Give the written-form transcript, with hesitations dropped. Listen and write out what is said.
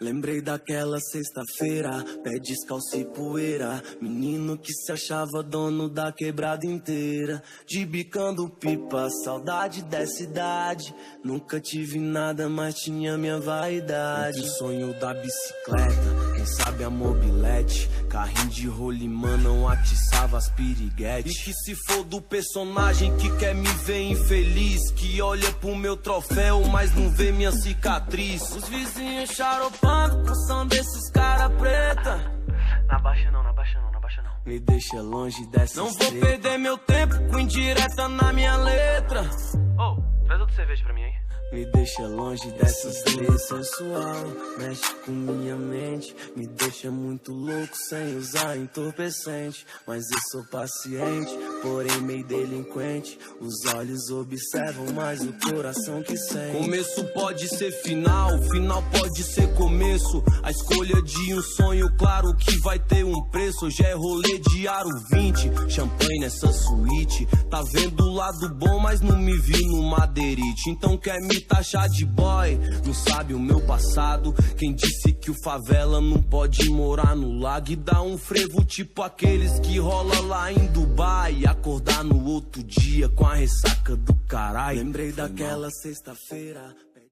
Lembrei daquela sexta-feira, pé descalço e poeira. Menino que se achava dono da quebrada inteira. De bicando pipa, saudade dessa idade. Nunca tive nada, mas tinha minha vaidade. O sonho da bicicleta, quem sabe a mobilete. Carrinho de rolimã não atiçava as piriguetes. E que se for do personagem que quer me ver infeliz, que olha pro meu troféu, mas não vê minha cicatriz. Os vizinhos charopando com som desses cara preta. Na baixa não, na baixa não, na baixa não. Me deixa longe dessa Não vou perder meu tempo com indireta na minha letra. Ô, traz outra cerveja pra mim aí. Me deixa longe dessas leis sensual. Mexe com minha mente, me deixa muito louco sem usar entorpecente. Mas eu sou paciente, porém meio delinquente. Os olhos observam, mas o coração que sente. Começo pode ser final, final pode ser começo. A escolha de um sonho, claro que vai ter um preço. Hoje é rolê de aro 20, champanhe nessa suíte. Tá vendo o lado bom, mas não me vi no madeirite. Então quer me taxar de boy, não sabe o meu passado. Quem disse que o favela não pode morar no lago e dar um frevo tipo aqueles que rola lá em Dubai e acordar no outro dia com a ressaca do caralho. Lembrei daquela sexta-feira.